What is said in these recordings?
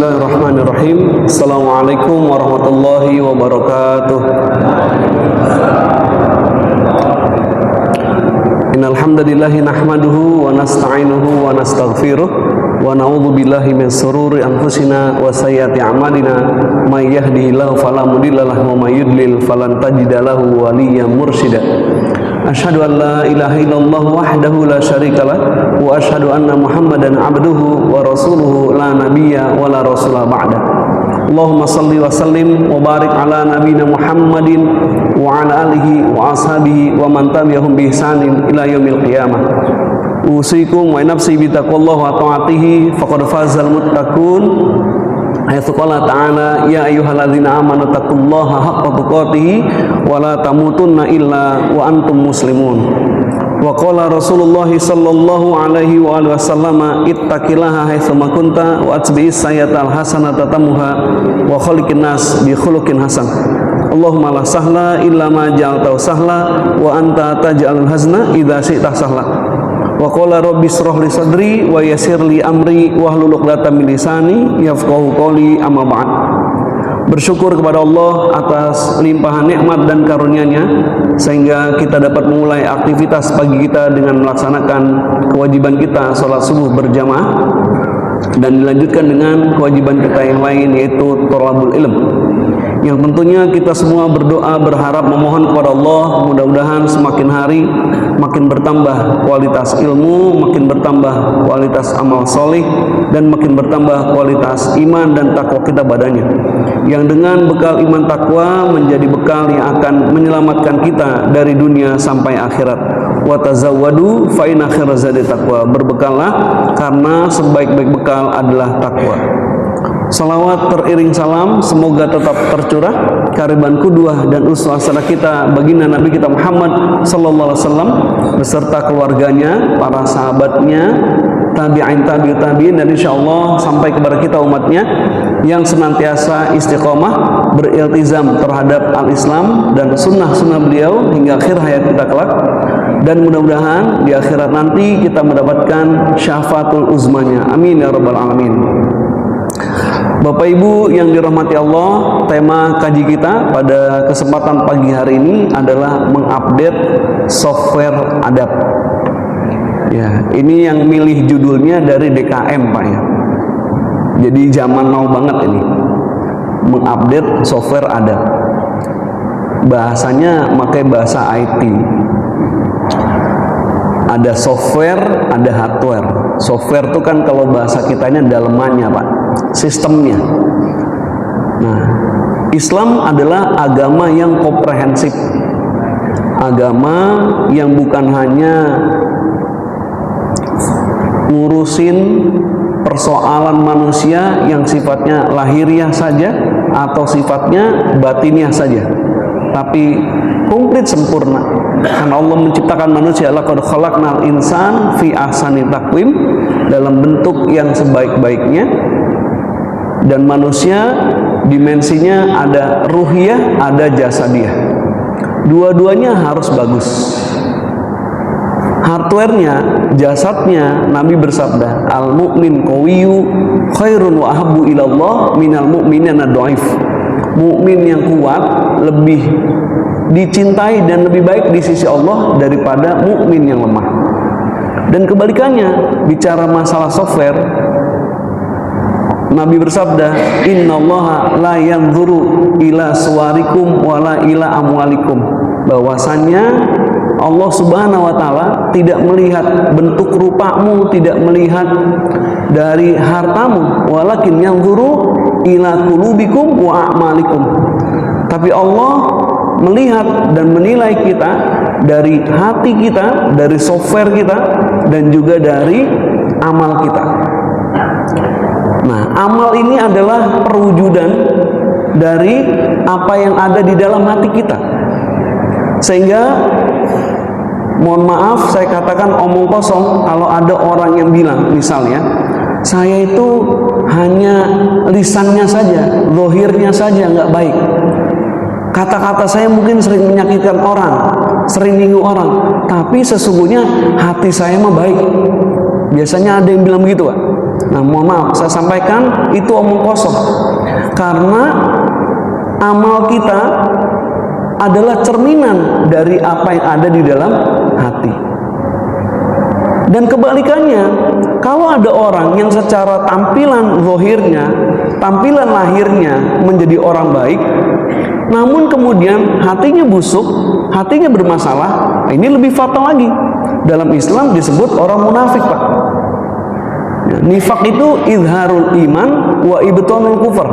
Bismillahirrahmanirrahim. Assalamualaikum warahmatullahi wabarakatuh. Innal hamdalillahi nahmaduhu wa nasta'inuhu wa nastaghfiruh wa na'udzu billahi min shururi anfusina wa sayyiati a'malina may yahdihillahu fala mudilla lahu wa may yudlil falan tajida lahu waliyyan mursyida. Asyhadu an la ilaha illallah wahdahu la syarikalah wa asyhadu anna Muhammadan abduhu wa rasuluhu la nabiyya wa la rasula ba'da. Allahumma salli wa sallim wa barik ala nabiyyina Muhammadin wa ala alihi wa ashabihi wa man tabi'ahum bi ihsanin ila yaumil qiyamah. Usikum wa nafsi bi taqwallahi wa ta'atihi faqad fazal muttaqun. Ayat qala ta'ala ya ayyuhalladzina amanu taqullaha haqqa tuqatih wa la tamutunna illa wa antum muslimun. Wa qala Rasulullah sallallahu alaihi wa alihi wasallam ittaqillaha haitsu ma kunta wa atbi'is sayyi'atal hasanata tamuha wa khaliqin nas bi khuluqin hasan. Allahumma la sahla illa ma ja'altahu sahla wa anta taj'alul hazna idza syi'ta sahla. Wa qala rabbi shrah li sadri wa yassir li amri wahlul 'uqdatam min lisani yafqahu qawli amma ba'd. Bersyukur kepada Allah atas limpahan nikmat dan karunia-Nya sehingga kita dapat memulai aktivitas pagi kita dengan melaksanakan kewajiban kita salat subuh berjamaah dan dilanjutkan dengan kewajiban kita yang lain yaitu thalabul ilm. Yang tentunya kita semua berdoa berharap memohon kepada Allah mudah-mudahan semakin hari makin bertambah kualitas ilmu, makin bertambah kualitas amal soleh, dan makin bertambah kualitas iman dan takwa kita padanya. Yang dengan bekal iman takwa menjadi bekal yang akan menyelamatkan kita dari dunia sampai akhirat. Wa tazawwadu fa inna khairaz zadi taqwa. Berbekallah karena sebaik-baik bekal adalah takwa. Salawat teriring salam semoga tetap tercurah kariban kuduah dan uswah kita baginda Nabi kita Muhammad sallallahu alaihi wasallam beserta keluarganya, para sahabatnya, tabi'in tabi'in dan insyaallah sampai kepada kita umatnya yang senantiasa istiqomah beriltizam terhadap al-Islam dan sunnah-sunnah beliau hingga akhir hayat kita kelak, dan mudah-mudahan di akhirat nanti kita mendapatkan syafaatul uzmanya. Amin ya rabbal alamin. Bapak Ibu yang dirahmati Allah, tema kaji kita pada kesempatan pagi hari ini adalah mengupdate software adab. Ya, ini yang milih judulnya dari DKM Pak ya. Jadi zaman now banget ini. Mengupdate software adab. Bahasanya pakai bahasa IT. Ada software, ada hardware. Software itu kan kalau bahasa kitanya dalemannya Pak, sistemnya. Nah, Islam adalah agama yang komprehensif, agama yang bukan hanya ngurusin persoalan manusia yang sifatnya lahiriah saja atau sifatnya batiniah saja, tapi komplit sempurna. Karena Allah menciptakan manusia, laqad khalaqnal insan fi ahsani taqwim, dalam bentuk yang sebaik-baiknya, dan manusia dimensinya ada ruhiyah, ada jasadiyah. Dua-duanya harus bagus. Hardwarenya, jasadnya, Nabi bersabda, al-mu'min qawiyyu khairun wa ahabbu ilallah minal mu'minina dhaif. Mukmin yang kuat lebih dicintai dan lebih baik di sisi Allah daripada mukmin yang lemah. Dan kebalikannya, bicara masalah software, Nabi bersabda, innallaha la yanzuru ila suwarikum wala ila amwalikum. Bahwasannya Allah Subhanahu wa taala tidak melihat bentuk rupamu, tidak melihat dari hartamu, walakin yanzuru ila qulubikum wa a'malikum. Tapi Allah melihat dan menilai kita dari hati kita, dari software kita, dan juga dari amal kita. Nah, amal ini adalah perwujudan dari apa yang ada di dalam hati kita. Sehingga mohon maaf saya katakan omong kosong kalau ada orang yang bilang misalnya, saya itu hanya lisannya saja, zahirnya saja nggak baik. Kata-kata saya mungkin sering menyakitkan orang, sering menyinggung orang, tapi sesungguhnya hati saya mah baik. Biasanya ada yang bilang begitu Pak. Nah, mohon maaf, saya sampaikan itu omong kosong. Karena amal kita adalah cerminan dari apa yang ada di dalam hati. Dan kebalikannya, kalau ada orang yang secara tampilan zahirnya, tampilan lahirnya menjadi orang baik, namun kemudian hatinya busuk, hatinya bermasalah, ini lebih fatal lagi. Dalam Islam disebut orang munafik, Pak. Ya, nifak itu izharul iman wa ibtanul kufur,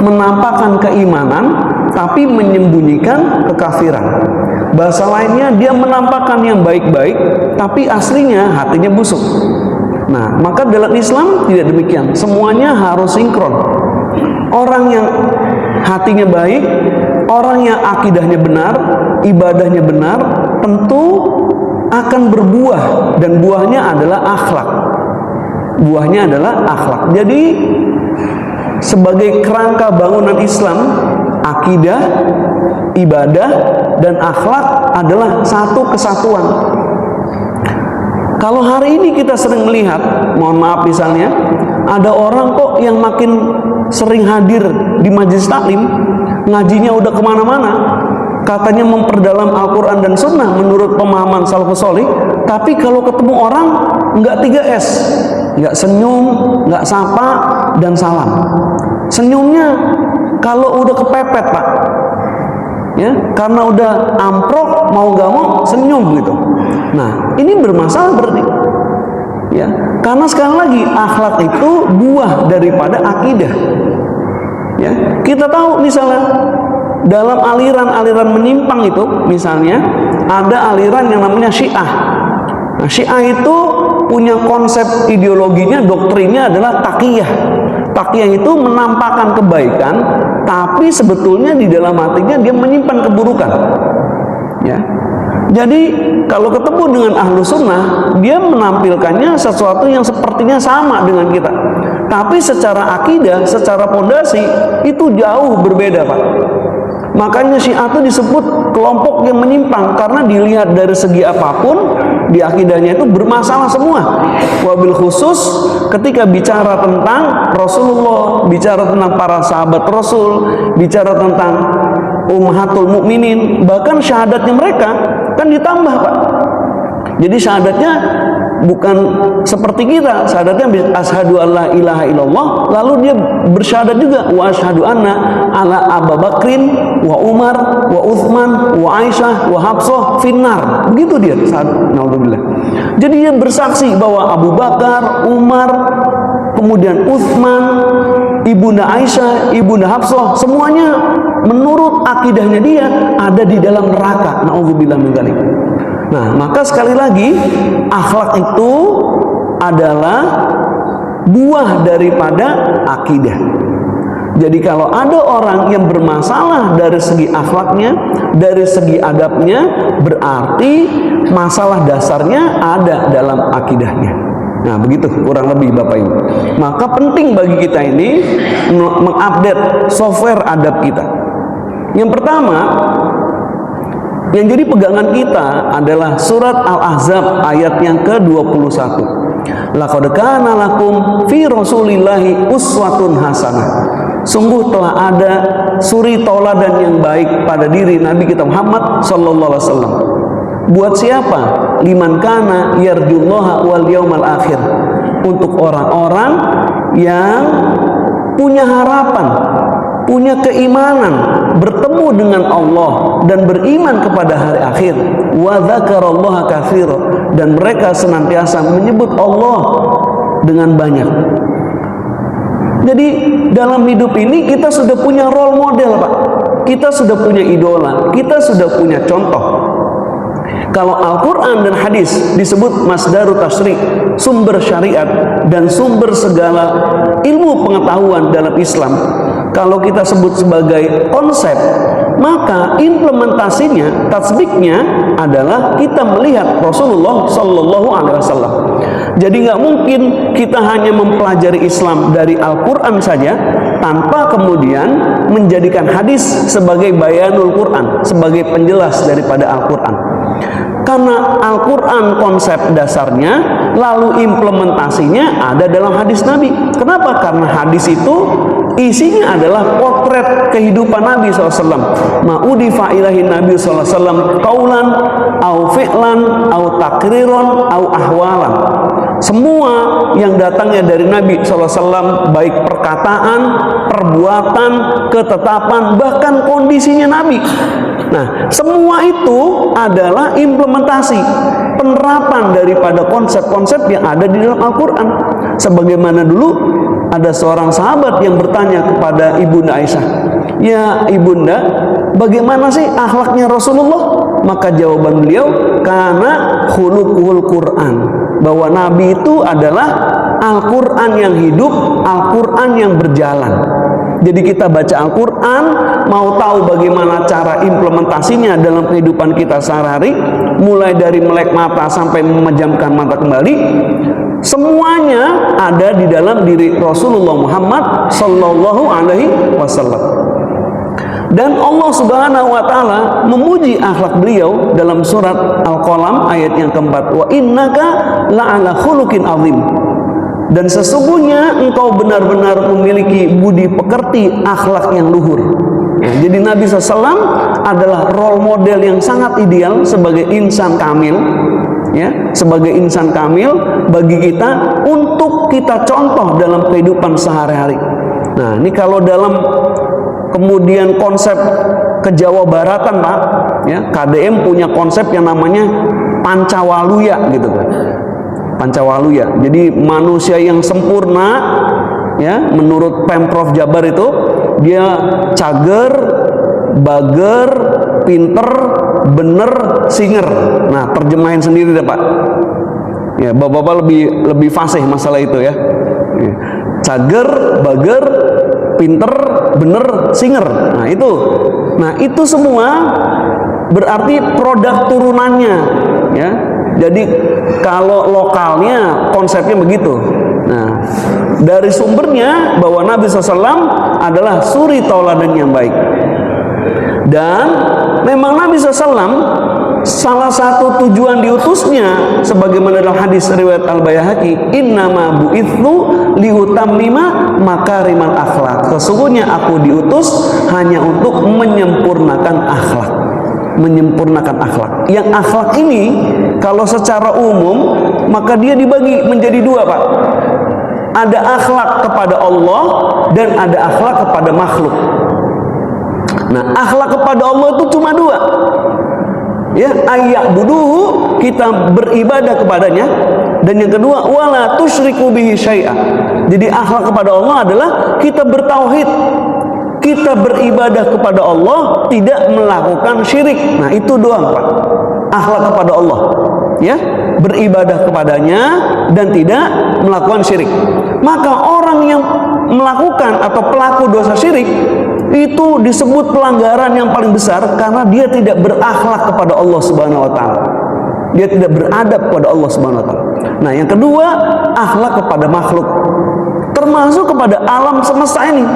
menampakkan keimanan tapi menyembunyikan kekafiran. Bahasa lainnya, dia menampakkan yang baik-baik tapi aslinya hatinya busuk. Nah, maka dalam Islam tidak demikian, semuanya harus sinkron. Orang yang hatinya baik, orang yang akidahnya benar, ibadahnya benar, tentu akan berbuah, dan buahnya adalah akhlak. Buahnya adalah akhlak. Jadi sebagai kerangka bangunan Islam, akidah, ibadah, dan akhlak adalah satu kesatuan. Kalau hari ini kita sering melihat, mohon maaf misalnya, ada orang kok yang makin sering hadir di majelis taklim, ngajinya udah kemana-mana, katanya memperdalam Al-Quran dan Sunnah menurut pemahaman salafus sholih, tapi kalau ketemu orang nggak 3S, nggak senyum, nggak sapa, dan salam. Senyumnya kalau udah kepepet, Pak, ya, karena udah amprok, mau gak mau senyum gitu. Nah, ini bermasalah berarti, ya, karena sekali lagi akhlak itu buah daripada akidah. Ya, kita tahu misalnya dalam aliran-aliran menyimpang itu, misalnya ada aliran yang namanya Syiah. Nah, Syiah itu punya konsep ideologinya, doktrinnya adalah taqiyah. Taqiyah itu menampakkan kebaikan, tapi sebetulnya di dalam hatinya dia menyimpan keburukan. Ya, jadi kalau ketemu dengan ahlu sunnah, dia menampilkannya sesuatu yang sepertinya sama dengan kita, tapi secara akidah, secara pondasi itu jauh berbeda, Pak. Makanya Syiah itu disebut kelompok yang menyimpang, karena dilihat dari segi apapun di akidahnya itu bermasalah semua. Wabil khusus ketika bicara tentang Rasulullah, bicara tentang para sahabat Rasul, bicara tentang ummahatul mukminin, bahkan syahadatnya mereka kan ditambah, Pak. Jadi syahadatnya bukan seperti kita, syahadatnya asyhadu alla ilaha illallah, lalu dia bersyahadat juga wa asyhadu anna ala Abu Bakrin wa Umar wa Utsman wa Aisyah wa Hafsah finnar. Begitu dia, naudzubillah. Jadi dia bersaksi bahwa Abu Bakar, Umar, kemudian Utsman, ibunda Aisyah, ibunda Hafsah, semuanya menurut akidahnya dia ada di dalam neraka. Naudzubillah min dzalik. Nah, maka sekali lagi, akhlak itu adalah buah daripada akidah. Jadi kalau ada orang yang bermasalah dari segi akhlaknya, dari segi adabnya, berarti masalah dasarnya ada dalam akidahnya. Nah, begitu kurang lebih Bapak Ibu. Maka penting bagi kita ini mengupdate software adab kita. Yang pertama, yang jadi pegangan kita adalah surat Al-Ahzab ayat yang ke-21. Laqad kana lakum fi Rasulillahi uswatun hasanah. Sungguh telah ada suri tauladan yang baik pada diri Nabi kita Muhammad sallallahu alaihi wasallam. Buat siapa? Liman kana yarjullaha wal yaumal akhir. Untuk orang-orang yang punya harapan, punya keimanan, bertemu dengan Allah dan beriman kepada hari akhir. Wa dzakarallaha katsira, dan mereka senantiasa menyebut Allah dengan banyak. Jadi dalam hidup ini kita sudah punya role model, Pak. Kita sudah punya idola, kita sudah punya contoh. Kalau Al-Quran dan hadis disebut masdarut tasyri', sumber syariat dan sumber segala ilmu pengetahuan dalam Islam. Kalau kita sebut sebagai konsep, maka implementasinya, tatsbiknya adalah kita melihat Rasulullah Sallallahu Alaihi Wasallam. Jadi nggak mungkin kita hanya mempelajari Islam dari Al-Quran saja, tanpa kemudian menjadikan hadis sebagai bayanul Quran, sebagai penjelas daripada Al-Quran. Karena Al-Quran konsep dasarnya, lalu implementasinya ada dalam hadis Nabi. Kenapa? Karena hadis itu isinya adalah potret kehidupan Nabi SAW. Ma'udifa ilahin Nabi SAW qaulan au fi'lan au takriron au ahwalan. Semua yang datangnya dari Nabi SAW, baik perkataan, perbuatan, ketetapan, bahkan kondisinya Nabi. Nah, semua itu adalah implementasi, penerapan daripada konsep-konsep yang ada di dalam Al-Quran. Sebagaimana dulu ada seorang sahabat yang bertanya kepada Ibunda Aisyah, "Ya Ibunda, bagaimana sih akhlaknya Rasulullah?" Maka jawaban beliau, "Kana khuluquhul Quran." Bahwa Nabi itu adalah Al-Quran yang hidup, Al-Quran yang berjalan. Jadi kita baca Al-Quran, mau tahu bagaimana cara implementasinya dalam kehidupan kita sehari-hari, mulai dari melek mata sampai memejamkan mata kembali, semuanya ada di dalam diri Rasulullah Muhammad Sallallahu Alaihi Wasallam. Dan Allah Subhanahu Wa Taala memuji akhlak beliau dalam surat Al-Qalam ayat yang keempat, wa innaka la'ala khuluqin azim. Dan sesungguhnya engkau benar-benar memiliki budi pekerti, akhlak yang luhur. Ya, jadi Nabi SAW adalah role model yang sangat ideal sebagai insan kamil, ya, sebagai insan kamil bagi kita untuk kita contoh dalam kehidupan sehari-hari. Nah, ini kalau dalam kemudian konsep ke-Jawa Baratan, Pak, ya, KDM punya konsep yang namanya Pancawaluya, gitu kan. Pancawaluya. Jadi manusia yang sempurna, ya, menurut Pemprov Jabar itu dia cager, bager, pinter, bener, singer. Nah, terjemahin sendiri deh Pak. Ya, bapak-bapak lebih fasih masalah itu ya. Cager, bager, pinter, bener, singer. Nah itu semua berarti produk turunannya, ya. Jadi kalau lokalnya konsepnya begitu. Nah, dari sumbernya bahwa Nabi SAW adalah suri tauladan yang baik. Dan memang Nabi SAW salah satu tujuan diutusnya, sebagaimana dalam hadis riwayat Al-Baihaqi, innama bu'itsu liutammima makarimal akhlak. Sesungguhnya aku diutus hanya untuk menyempurnakan akhlak. Menyempurnakan akhlak. Yang akhlak ini kalau secara umum maka dia dibagi menjadi dua, Pak. Ada akhlak kepada Allah dan ada akhlak kepada makhluk. Nah, akhlak kepada Allah itu cuma dua. Ya, ayyak buduhu, kita beribadah kepadanya, dan yang kedua wala tusyriku bihi syai'a. Jadi akhlak kepada Allah adalah kita bertauhid, kita beribadah kepada Allah, tidak melakukan syirik. Nah, itu doang, Pak. Akhlak kepada Allah, ya, beribadah kepadanya dan tidak melakukan syirik. Maka orang yang melakukan atau pelaku dosa syirik itu disebut pelanggaran yang paling besar karena dia tidak berakhlak kepada Allah Subhanahu wa taala. Dia tidak beradab kepada Allah Subhanahu wa taala. Nah, yang kedua, akhlak kepada makhluk, termasuk kepada alam semesta ini.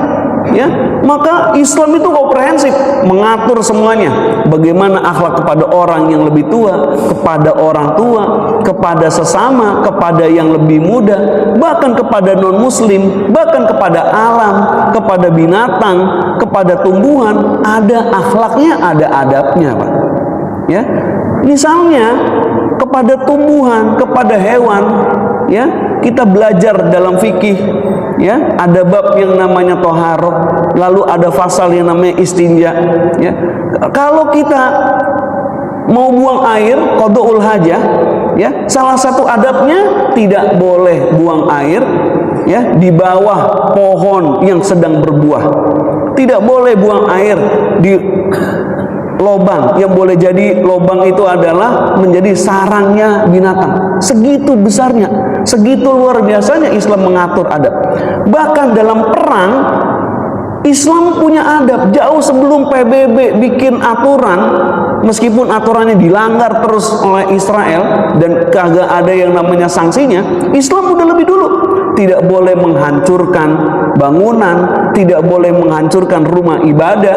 Ya, maka Islam itu komprehensif, mengatur semuanya. Bagaimana akhlak kepada orang yang lebih tua, kepada orang tua, kepada sesama, kepada yang lebih muda, bahkan kepada non muslim, bahkan kepada alam, kepada binatang, kepada tumbuhan, ada akhlaknya, ada adabnya, Pak. Ya. Misalnya kepada tumbuhan, kepada hewan, ya, kita belajar dalam fikih, ya, ada bab yang namanya toharoh, lalu ada fasal yang namanya istinja, ya. Kalau kita mau buang air, qada'ul hajah, ya, salah satu adabnya tidak boleh buang air, ya, di bawah pohon yang sedang berbuah. Tidak boleh buang air di lobang yang boleh jadi lobang itu adalah menjadi sarangnya binatang. Segitu besarnya, segitu luar biasanya Islam mengatur adab. Bahkan dalam perang Islam punya adab jauh sebelum PBB bikin aturan, meskipun aturannya dilanggar terus oleh Israel dan kagak ada yang namanya sanksinya. Islam udah lebih dulu tidak boleh menghancurkan bangunan, tidak boleh menghancurkan rumah ibadah,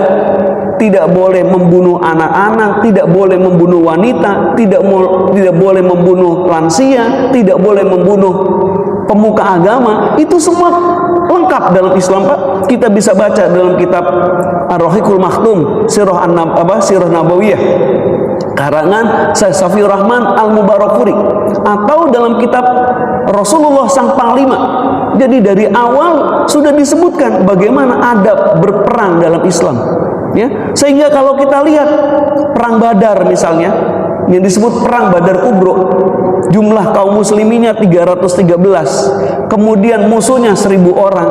tidak boleh membunuh anak-anak, tidak boleh membunuh wanita, tidak boleh membunuh lansia, tidak boleh membunuh pemuka agama. Itu semua lengkap dalam Islam, Pak. Kita bisa baca dalam kitab Ar-Rahiqul Maktum, Sirah Nabawiyah karangan Syekh Safiur Rahman Al-Mubarakfuri, atau dalam kitab Rasulullah Sang Panglima. Jadi dari awal sudah disebutkan bagaimana adab berperang dalam Islam, ya. Sehingga kalau kita lihat perang Badar misalnya, yang disebut perang Badar Kubro, jumlah kaum musliminnya 313, kemudian musuhnya 1000 orang.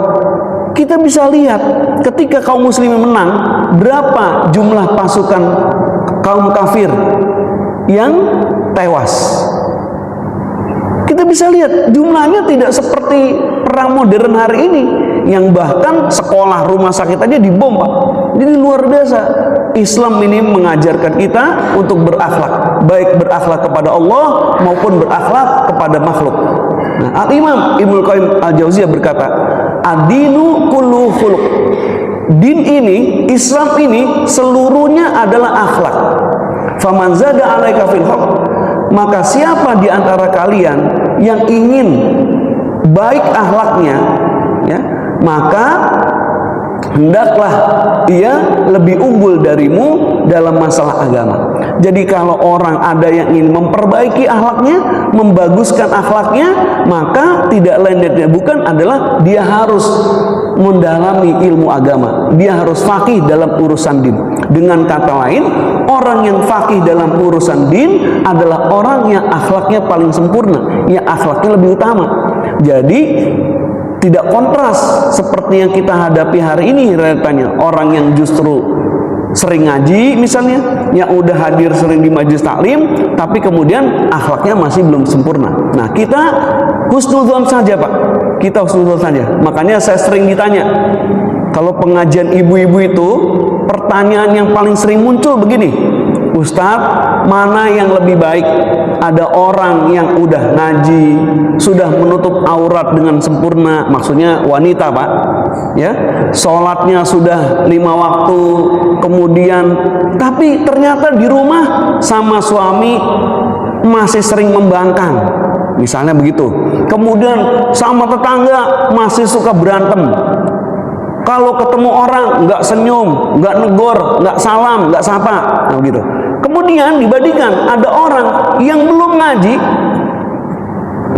Kita bisa lihat ketika kaum muslimin menang, berapa jumlah pasukan kaum kafir yang tewas. Kita bisa lihat jumlahnya tidak seperti perang modern hari ini, yang bahkan sekolah, rumah sakit aja dibom, Pak. Jadi luar biasa. Islam ini mengajarkan kita untuk berakhlak, baik berakhlak kepada Allah maupun berakhlak kepada makhluk. Nah, Al-Imam Ibnu Qayyim Al-Jauziyah berkata, ad-dinu kullu khuluq. Din ini, Islam ini seluruhnya adalah akhlak. Faman zada 'alaika fil haqq, maka siapa di antara kalian yang ingin baik akhlaknya, ya, maka hendaklah ia lebih unggul darimu dalam masalah agama. Jadi kalau orang ada yang ingin memperbaiki akhlaknya, membaguskan akhlaknya, maka tidak lain dan bukan adalah dia harus mendalami ilmu agama. Dia harus faqih dalam urusan din. Dengan kata lain, orang yang faqih dalam urusan din adalah orang yang akhlaknya paling sempurna, yang akhlaknya lebih utama. Jadi tidak kontras seperti yang kita hadapi hari ini realitanya. Orang yang justru sering ngaji misalnya, yang udah hadir sering di majelis taklim, tapi kemudian akhlaknya masih belum sempurna. Nah, kita husnudzon saja, Pak. Kita husnudzon saja. Makanya saya sering ditanya, kalau pengajian ibu-ibu itu, pertanyaan yang paling sering muncul begini, Ustadz, mana yang lebih baik? Ada orang yang udah ngaji, sudah menutup aurat dengan sempurna, maksudnya wanita, Pak, ya, sholatnya sudah 5 waktu, kemudian tapi ternyata di rumah sama suami masih sering membangkang, misalnya begitu. Kemudian sama tetangga masih suka berantem. Kalau ketemu orang nggak senyum, nggak negor, nggak salam, nggak sapa, nah begitu. Kemudian dibandingkan ada orang yang belum ngaji,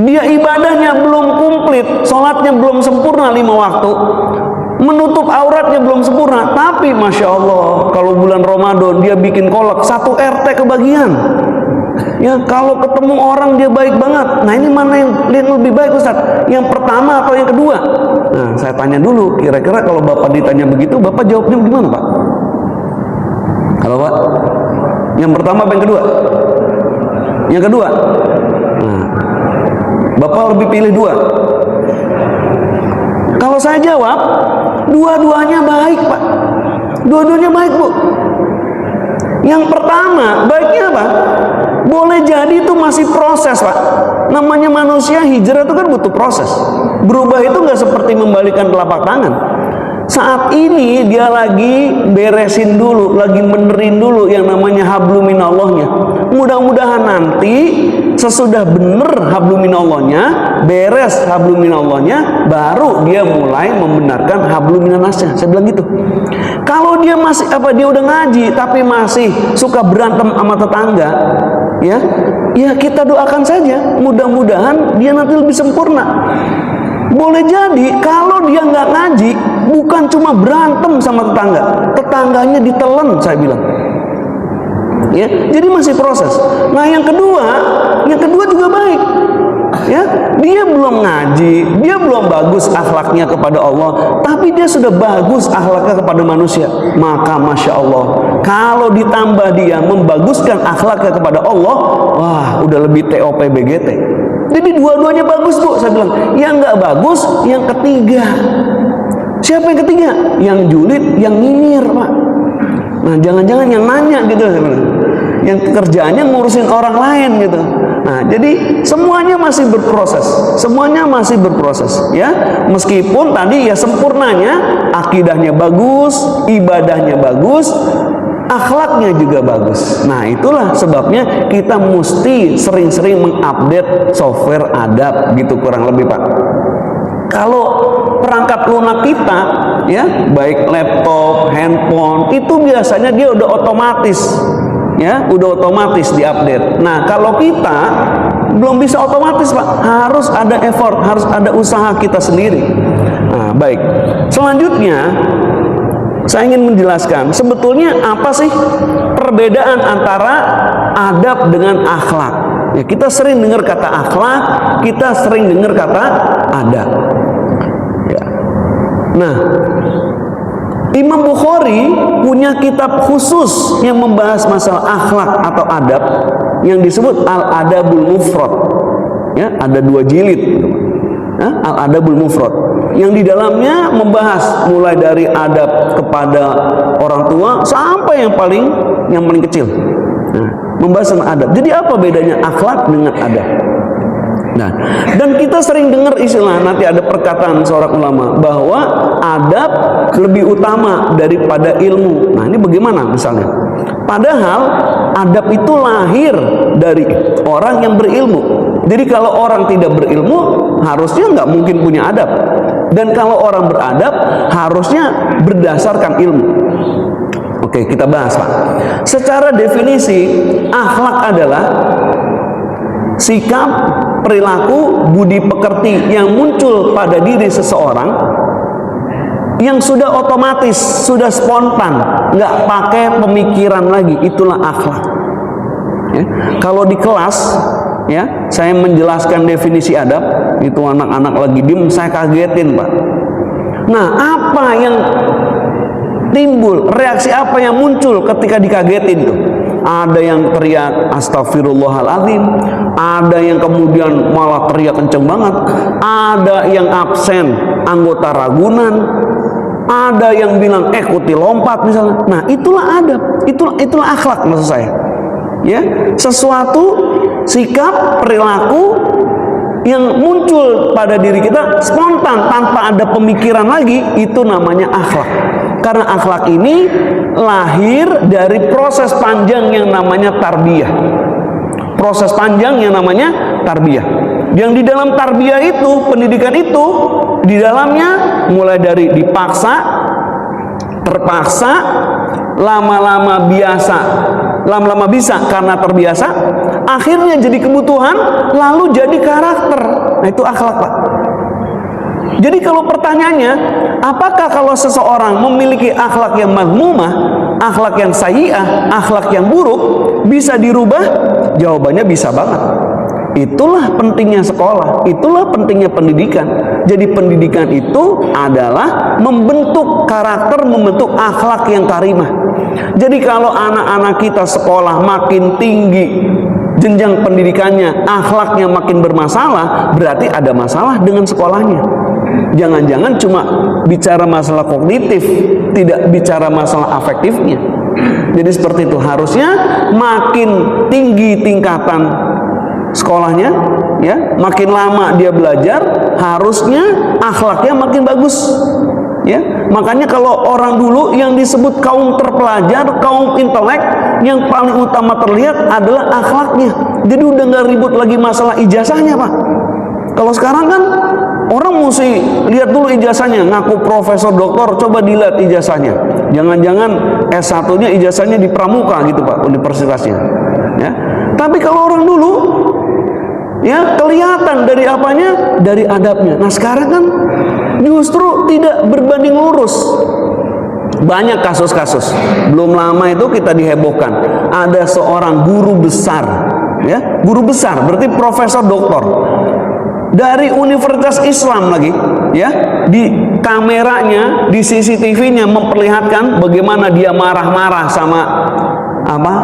dia ibadahnya belum komplit, sholatnya belum sempurna 5 waktu, menutup auratnya belum sempurna, tapi masya Allah kalau bulan Ramadan dia bikin kolak 1 RT kebagian. Ya, kalau ketemu orang dia baik banget. Nah, ini mana yang lebih baik, Ustaz? Yang pertama atau yang kedua? Nah, saya tanya dulu, kira-kira kalau Bapak ditanya begitu, Bapak jawabnya gimana, Pak? Halo, Pak? Yang pertama apa yang kedua? Yang kedua. Nah, Bapak lebih pilih 2. Kalau saya jawab, dua-duanya baik, Pak. Dua-duanya baik, Bu. Yang pertama, baiknya apa? Boleh jadi itu masih proses, Pak. Namanya manusia hijrah itu kan butuh proses. Berubah itu nggak seperti membalikan telapak tangan. Saat ini dia lagi beresin dulu, lagi benerin dulu yang namanya hablum minallahnya. Mudah-mudahan nanti sesudah bener hablum minallahnya, beres hablum minallahnya, baru dia mulai membenarkan hablum minannasnya. Saya bilang gitu. Kalau dia masih dia udah ngaji tapi masih suka berantem sama tetangga, ya kita doakan saja, mudah-mudahan dia nanti lebih sempurna. Boleh jadi kalau dia nggak ngaji, bukan cuma berantem sama tetangganya ditelen, saya bilang. Ya, jadi masih proses. Nah, yang kedua juga baik. Ya, dia belum ngaji, dia belum bagus akhlaknya kepada Allah, tapi dia sudah bagus akhlaknya kepada manusia. Maka masya Allah, kalau ditambah dia membaguskan akhlaknya kepada Allah, wah, udah lebih TOP BGT. Jadi dua-duanya bagus, Bu. Saya bilang, yang nggak bagus, yang ketiga. Siapa yang ketiga? Yang julid, yang nyinyir, Pak. Nah, jangan-jangan yang nanya gitu. yang kerjaannya ngurusin orang lain gitu. Nah, jadi semuanya masih berproses, semuanya masih berproses, ya. Meskipun tadi ya sempurnanya akidahnya bagus, ibadahnya bagus, akhlaknya juga bagus. Nah, itulah sebabnya kita mesti sering-sering mengupdate software adab gitu kurang lebih, Pak. Kalau perangkat lunak kita, ya, baik laptop, handphone, itu biasanya dia udah otomatis, ya, udah otomatis diupdate. Nah, kalau kita belum bisa otomatis, Pak, harus ada effort, harus ada usaha kita sendiri. Nah, baik. Selanjutnya, saya ingin menjelaskan sebetulnya apa sih perbedaan antara adab dengan akhlak. Ya, kita sering dengar kata akhlak, kita sering dengar kata adab. Ya. Nah, Imam Bukhari punya kitab khusus yang membahas masalah akhlak atau adab yang disebut Al-Adabul Mufrad. Ya, ada 2 jilid. Ya, Al-Adabul Mufrad. Yang di dalamnya membahas mulai dari adab kepada orang tua sampai yang paling kecil. Nah, membahas tentang adab. Jadi apa bedanya akhlak dengan adab? Nah, dan kita sering dengar istilah, nanti ada perkataan seorang ulama bahwa adab lebih utama daripada ilmu. Nah, ini bagaimana misalnya? Padahal adab itu lahir dari orang yang berilmu. Jadi kalau orang tidak berilmu, harusnya nggak mungkin punya adab. Dan kalau orang beradab, harusnya berdasarkan ilmu. Oke, kita bahas, Pak. Secara definisi, akhlak adalah sikap, perilaku, budi pekerti yang muncul pada diri seseorang yang sudah otomatis, sudah spontan, nggak pakai pemikiran lagi. Itulah akhlak. Ya. Kalau di kelas, ya, saya menjelaskan definisi adab, itu anak-anak lagi diem, saya kagetin, Pak. Nah, apa yang timbul, reaksi apa yang muncul ketika dikagetin tuh? Ada yang teriak astagfirullahaladzim, ada yang kemudian malah teriak kenceng banget, ada yang absen anggota ragunan, ada yang bilang kuti lompat misalnya. Nah, itulah adab, itulah akhlak maksud saya. Ya, sesuatu sikap, perilaku yang muncul pada diri kita spontan tanpa ada pemikiran lagi, itu namanya akhlak. Karena akhlak ini lahir dari proses panjang yang namanya tarbiyah. Proses panjang yang namanya tarbiyah. Yang di dalam tarbiyah itu, pendidikan itu, di dalamnya mulai dari dipaksa, terpaksa, lama-lama biasa, lama-lama bisa karena terbiasa, akhirnya jadi kebutuhan, lalu jadi karakter. Nah, itu akhlak, Pak. Jadi kalau pertanyaannya, apakah kalau seseorang memiliki akhlak yang mazmumah, akhlak yang sayyi'ah, akhlak yang buruk, bisa dirubah? Jawabannya bisa banget. Itulah pentingnya sekolah, itulah pentingnya pendidikan. Jadi pendidikan itu adalah membentuk karakter, membentuk akhlak yang karimah. Jadi kalau anak-anak kita sekolah makin tinggi jenjang pendidikannya, akhlaknya makin bermasalah, berarti ada masalah dengan sekolahnya. Jangan-jangan cuma bicara masalah kognitif, tidak bicara masalah afektifnya. Jadi seperti itu, harusnya makin tinggi tingkatan sekolahnya, ya, makin lama dia belajar, harusnya akhlaknya makin bagus. Ya, makanya kalau orang dulu yang disebut kaum terpelajar, kaum intelek, yang paling utama terlihat adalah akhlaknya. Jadi udah nggak ribut lagi masalah ijazahnya, Pak. Kalau sekarang kan orang mesti lihat dulu ijazahnya, ngaku profesor doktor, coba dilihat ijazahnya. Jangan-jangan S1-nya ijazahnya di Pramuka gitu, Pak, universitasnya. Ya. Tapi kalau orang dulu, ya, kelihatan dari apanya? Dari adabnya. Nah, sekarang kan justru tidak berbanding lurus. Banyak kasus-kasus. Belum lama itu kita dihebohkan. Ada seorang guru besar, ya, guru besar, berarti profesor doktor, dari universitas Islam lagi, ya, di kameranya, di CCTV-nya memperlihatkan bagaimana dia marah-marah sama apa,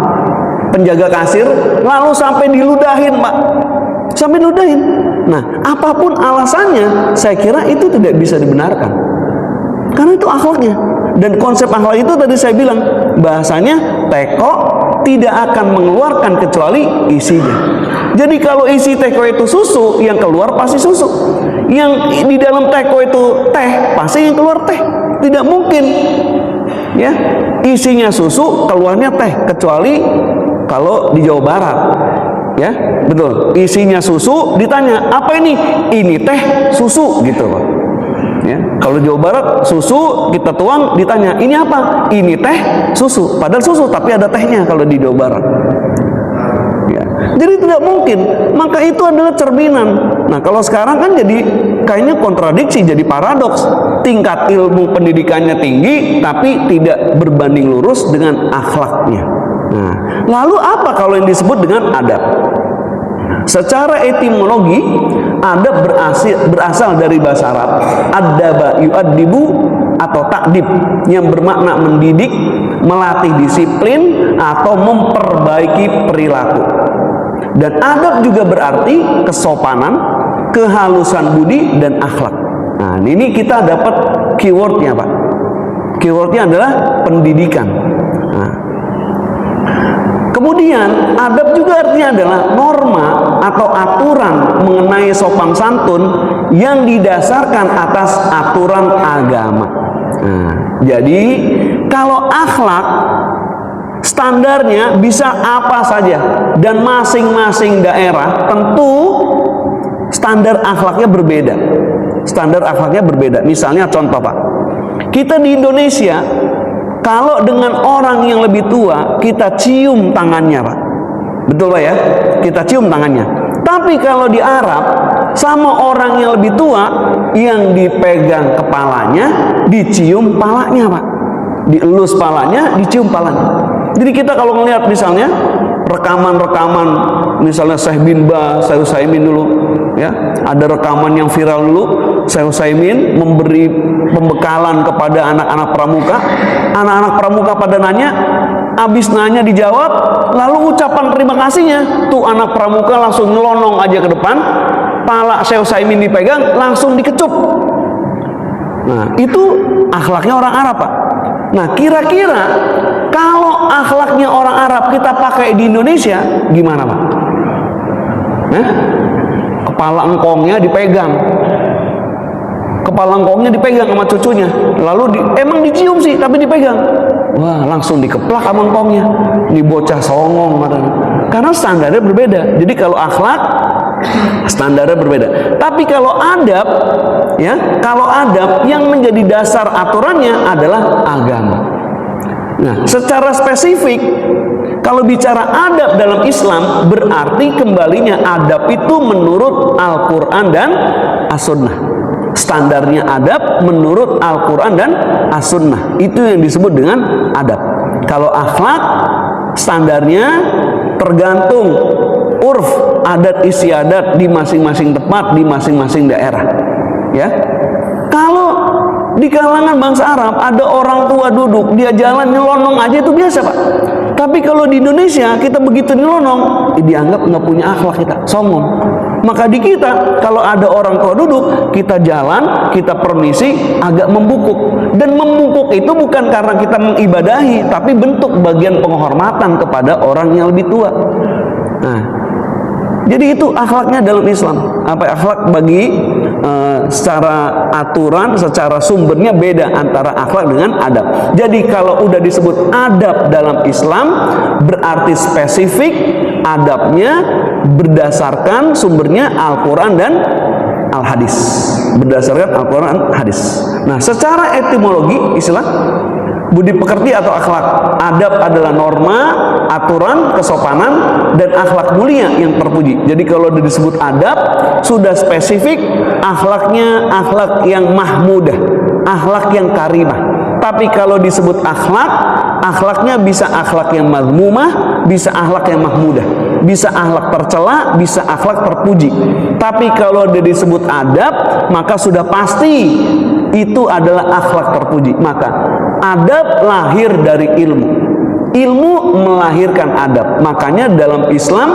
penjaga kasir, lalu sampai diludahin, Pak, sampai diludahin. Nah, apapun alasannya, saya kira itu tidak bisa dibenarkan, karena itu akhlaknya. Dan konsep akhlak itu tadi saya bilang, bahasanya teko, tidak akan mengeluarkan kecuali isinya. Jadi kalau isi teko itu susu, yang keluar pasti susu. Yang di dalam teko itu teh, pasti yang keluar teh. Tidak mungkin, ya, isinya susu, keluarnya teh, kecuali kalau di Jawa Barat, ya, betul. Isinya susu, ditanya apa ini? Ini teh susu, gitu, Pak. Ya, kalau Jawa Barat susu kita tuang, ditanya ini apa? Ini teh susu. Padahal susu, tapi ada tehnya kalau di Jawa Barat. Ya, jadi tidak mungkin. Maka itu adalah cerminan. Nah, kalau sekarang kan jadi kayaknya kontradiksi, jadi paradoks. Tingkat ilmu pendidikannya tinggi, tapi tidak berbanding lurus dengan akhlaknya. Nah, lalu apa kalau yang disebut dengan adab? Secara etimologi, adab berasal dari bahasa Arab adaba yu'addibu atau takdib, yang bermakna mendidik, melatih disiplin, atau memperbaiki perilaku. Dan adab juga berarti kesopanan, kehalusan budi, dan akhlak. Nah, ini kita dapat keywordnya, Pak. Keywordnya adalah pendidikan. Nah, kemudian adab juga artinya adalah norma atau aturan mengenai sopan santun yang didasarkan atas aturan agama. Nah, jadi kalau akhlak standarnya bisa apa saja, dan masing-masing daerah tentu standar akhlaknya berbeda. Standar akhlaknya berbeda. Misalnya contoh, Pak, kita di Indonesia kalau dengan orang yang lebih tua kita cium tangannya, Pak. Betul, Pak, ya? Kita cium tangannya. Tapi kalau di Arab sama orang yang lebih tua, yang dipegang kepalanya, dicium palanya, Pak. Dielus palanya, dicium palanya. Jadi kita kalau melihat misalnya rekaman-rekaman, misalnya Syekh bin Baz, Syekh Utsaimin dulu, ya, ada rekaman yang viral dulu, Syekh Utsaimin memberi pembekalan kepada anak-anak pramuka. Anak-anak pramuka pada nanya, habis nanya dijawab, lalu ucapan terima kasihnya, tuh anak pramuka langsung nyelonong aja ke depan, pala Syekh Utsaimin dipegang, langsung dikecup. Nah, itu akhlaknya orang Arab, Pak. Nah, kira-kira kalau akhlaknya orang Arab kita pakai di Indonesia, gimana, Pak? Kepala engkongnya dipegang, kepala engkongnya dipegang sama cucunya, lalu emang dicium sih, tapi dipegang. Wah, langsung dikeplak sama engkongnya. Ini bocah songong, katanya. Karena standarnya berbeda. Jadi kalau akhlak standarnya berbeda. Tapi kalau adab, ya, kalau adab yang menjadi dasar aturannya adalah agama. Nah, secara spesifik, kalau bicara adab dalam Islam, berarti kembalinya adab itu menurut Al-Quran dan As-Sunnah. Standarnya adab menurut Al-Quran dan As-Sunnah. Itu yang disebut dengan adab. Kalau akhlak, standarnya tergantung urf, adat istiadat di masing-masing tempat, di masing-masing daerah. Ya, kalau di kalangan bangsa Arab ada orang tua duduk, dia jalan nyelonong aja itu biasa, Pak. Tapi kalau di Indonesia kita begitu nyelonong, dianggap nggak punya akhlak, kita songong. Maka di kita kalau ada orang tua duduk, kita jalan, kita permisi, agak membungkuk. Dan membungkuk itu bukan karena kita mengibadahi, tapi bentuk bagian penghormatan kepada orang yang lebih tua. Nah, jadi itu akhlaknya dalam Islam. Apa akhlak bagi secara aturan, secara sumbernya beda antara akhlak dengan adab. Jadi kalau udah disebut adab dalam Islam, berarti spesifik adabnya berdasarkan sumbernya Al-Quran dan Al-Hadis. Berdasarkan Al-Quran dan Hadis. Nah, secara etimologi istilah budi pekerti atau akhlak, adab adalah norma, aturan, kesopanan, dan akhlak mulia yang terpuji. Jadi kalau disebut adab, sudah spesifik akhlaknya akhlak yang mahmudah, akhlak yang karimah. Tapi kalau disebut akhlak, akhlaknya bisa akhlak yang mazmumah, bisa akhlak yang mahmudah, bisa akhlak tercela, bisa akhlak terpuji. Tapi kalau disebut adab, maka sudah pasti itu adalah akhlak terpuji. Maka adab lahir dari ilmu, ilmu melahirkan adab. Makanya dalam Islam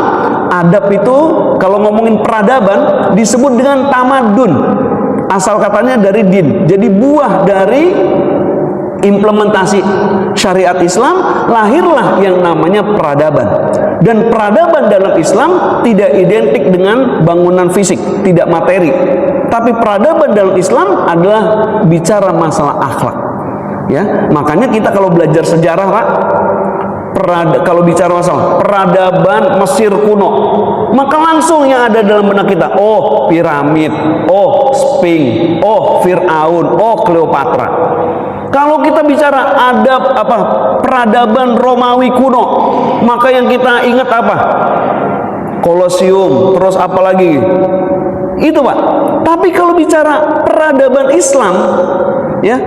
adab itu kalau ngomongin peradaban disebut dengan tamadun. Asal katanya dari din. Jadi buah dari implementasi syariat Islam, lahirlah yang namanya peradaban. Dan peradaban dalam Islam tidak identik dengan bangunan fisik, tidak materi. Tapi peradaban dalam Islam adalah bicara masalah akhlak. Ya, makanya kita kalau belajar sejarah, Pak, kalau bicara masalah peradaban Mesir kuno, maka langsung yang ada dalam benak kita, oh piramid, oh Sphinx, oh Fir'aun, oh Cleopatra. Kalau kita bicara peradaban Romawi kuno, maka yang kita ingat apa? Kolosium, terus apa lagi? Itu, Pak. Tapi kalau bicara peradaban Islam, ya,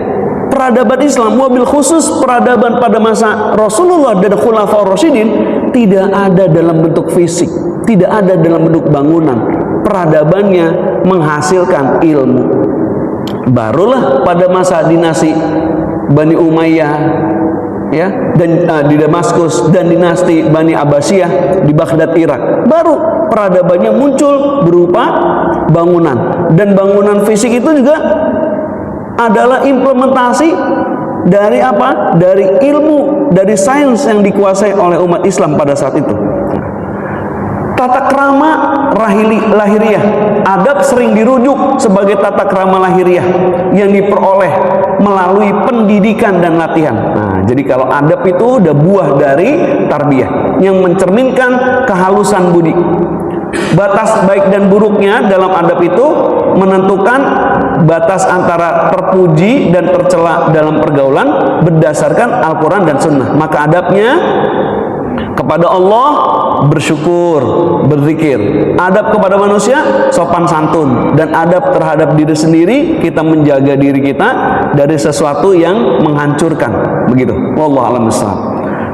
peradaban Islam, mobil khusus peradaban pada masa Rasulullah dan Khulafaur Rasyidin, tidak ada dalam bentuk fisik, tidak ada dalam bentuk bangunan. Peradabannya menghasilkan ilmu. Barulah pada masa dinasti Bani Umayyah, ya, dan di Damaskus, dan dinasti Bani Abbasiyah di Baghdad, Irak, baru peradabannya muncul berupa bangunan. Dan bangunan fisik itu juga adalah implementasi dari apa? Dari ilmu, dari sains yang dikuasai oleh umat Islam pada saat itu. Tata krama lahiriah, adab sering dirujuk sebagai tata krama lahiriah yang diperoleh melalui pendidikan dan latihan. Nah, jadi kalau adab itu udah buah dari tarbiyah yang mencerminkan kehalusan budi. Batas baik dan buruknya dalam adab itu menentukan batas antara terpuji dan tercela dalam pergaulan berdasarkan Al-Quran dan Sunnah. Maka adabnya kepada Allah bersyukur, berzikir. Adab kepada manusia sopan santun, dan adab terhadap diri sendiri, kita menjaga diri kita dari sesuatu yang menghancurkan. Begitu. Wallahu a'lam bishawab.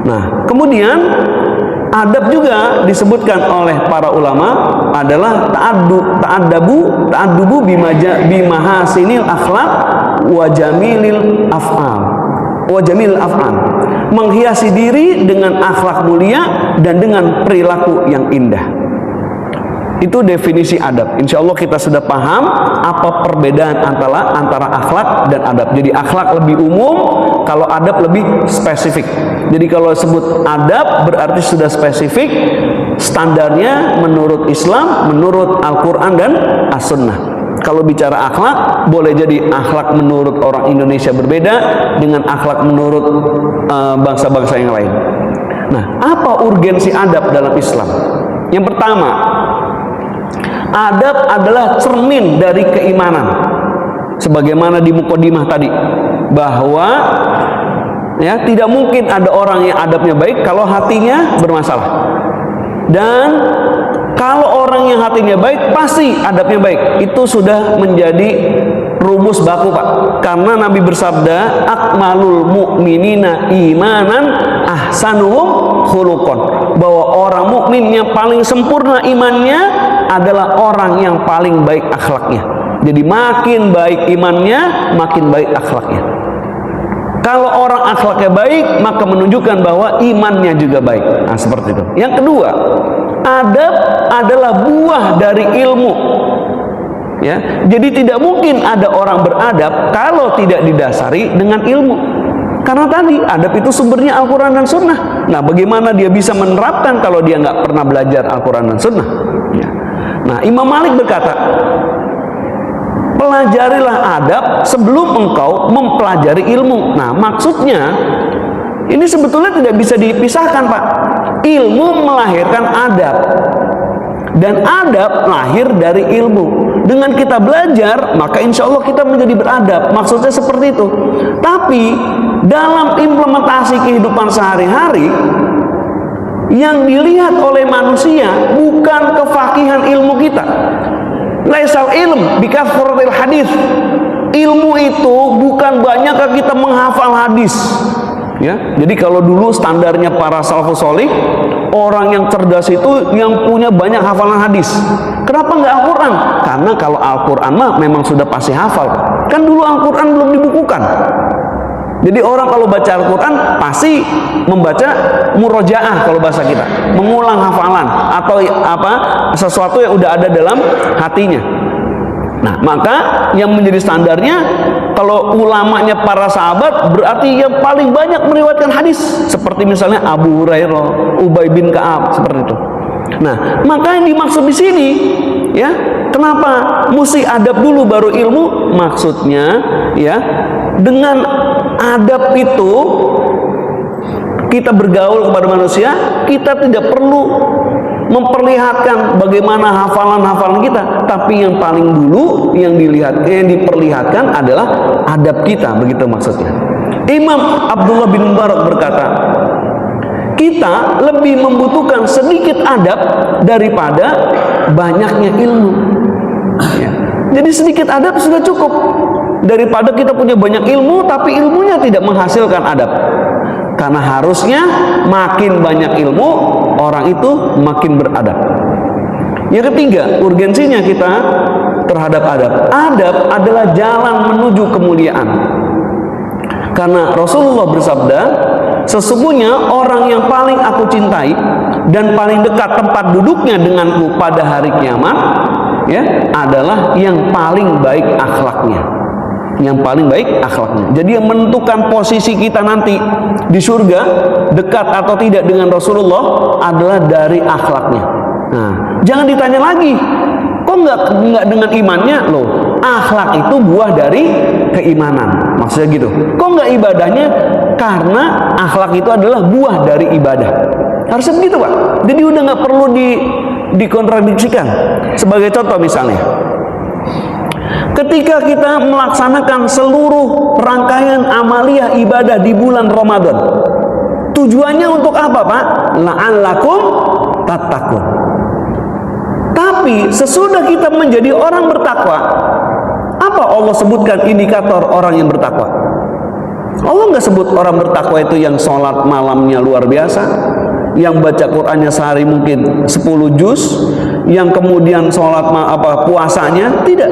Nah, kemudian adab juga disebutkan oleh para ulama adalah ta'addubu bimahasinil akhlaq wa jamilil af'al. Menghiasi diri dengan akhlak mulia dan dengan perilaku yang indah. Itu definisi adab. Insya Allah kita sudah paham apa perbedaan antara akhlak dan adab. Jadi akhlak lebih umum, kalau adab lebih spesifik. Jadi kalau disebut adab berarti sudah spesifik, standarnya menurut Islam, menurut Al-Quran dan As-Sunnah. Kalau bicara akhlak, boleh jadi akhlak menurut orang Indonesia berbeda dengan akhlak menurut bangsa-bangsa yang lain. Nah, apa urgensi adab dalam Islam? Yang pertama, adab adalah cermin dari keimanan. Sebagaimana di mukadimah tadi, bahwa ya, tidak mungkin ada orang yang adabnya baik kalau hatinya bermasalah. Dan kalau orang yang hatinya baik, pasti adabnya baik. Itu sudah menjadi rumus baku, Pak. Karena Nabi bersabda, akmalul mu'minina imanan ahsanuhum khuluqan. Bahwa orang mukmin yang paling sempurna imannya adalah orang yang paling baik akhlaknya. Jadi makin baik imannya, makin baik akhlaknya. Kalau orang akhlaknya baik, maka menunjukkan bahwa imannya juga baik. Nah, seperti itu. Yang kedua, adab adalah buah dari ilmu. Ya, jadi tidak mungkin ada orang beradab kalau tidak didasari dengan ilmu. Karena tadi adab itu sumbernya Al-Quran dan Sunnah. Nah, bagaimana dia bisa menerapkan kalau dia nggak pernah belajar Al-Quran dan Sunnah? Ya. Nah, Imam Malik berkata, pelajarilah adab sebelum engkau mempelajari ilmu. Nah, maksudnya ini sebetulnya tidak bisa dipisahkan, Pak. Ilmu melahirkan adab, dan adab lahir dari ilmu. Dengan kita belajar, maka insya Allah kita menjadi beradab. Maksudnya seperti itu. Tapi dalam implementasi kehidupan sehari-hari, yang dilihat oleh manusia bukan kefakihan ilmu kita. Laisal ilm bikasratil hadis. Ilmu itu bukan banyak kita menghafal hadis. Ya, jadi kalau dulu standarnya para salafus sholih, orang yang cerdas itu yang punya banyak hafalan hadis. Kenapa nggak Al-Quran? Karena kalau Al-Quran mah memang sudah pasti hafal. Kan dulu Al-Quran belum dibukukan. Jadi orang kalau baca Al-Quran pasti membaca murojaah kalau bahasa kita, mengulang hafalan atau apa sesuatu yang udah ada dalam hatinya. Nah, maka yang menjadi standarnya kalau ulamanya para sahabat berarti yang paling banyak meriwayatkan hadis, seperti misalnya Abu Hurairah, Ubay bin Ka'ab, seperti itu. Nah, maka yang dimaksud di sini, ya, kenapa mesti adab dulu baru ilmu? Maksudnya, ya, dengan adab itu kita bergaul kepada manusia, kita tidak perlu memperlihatkan bagaimana hafalan-hafalan kita, tapi yang paling dulu yang diperlihatkan adalah adab kita, begitu maksudnya. Imam Abdullah bin Mubarak berkata, kita lebih membutuhkan sedikit adab daripada banyaknya ilmu. Ya. Jadi sedikit adab sudah cukup, daripada kita punya banyak ilmu tapi ilmunya tidak menghasilkan adab. Karena harusnya makin banyak ilmu, orang itu makin beradab. Yang ketiga, urgensinya kita terhadap adab. Adab adalah jalan menuju kemuliaan. Karena Rasulullah bersabda, sesungguhnya orang yang paling aku cintai dan paling dekat tempat duduknya denganku pada hari kiamat, ya, adalah yang paling baik akhlaknya. Yang paling baik akhlaknya. Jadi yang menentukan posisi kita nanti di surga, dekat atau tidak dengan Rasulullah, adalah dari akhlaknya. Nah, jangan ditanya lagi, kok nggak dengan imannya? Loh, akhlak itu buah dari keimanan. Maksudnya gitu. Kok nggak ibadahnya? Karena akhlak itu adalah buah dari ibadah. Harusnya begitu, Pak. Jadi udah nggak perlu dikontradiksikan. Sebagai contoh misalnya, ketika kita melaksanakan seluruh rangkaian amaliyah ibadah di bulan Ramadan, tujuannya untuk apa, Pak? La'allakum tattaqun. Tapi sesudah kita menjadi orang bertakwa, apa Allah sebutkan indikator orang yang bertakwa? Allah nggak sebut orang bertakwa itu yang sholat malamnya luar biasa, yang baca Qur'annya sehari mungkin 10 juz, yang kemudian sholat puasanya tidak.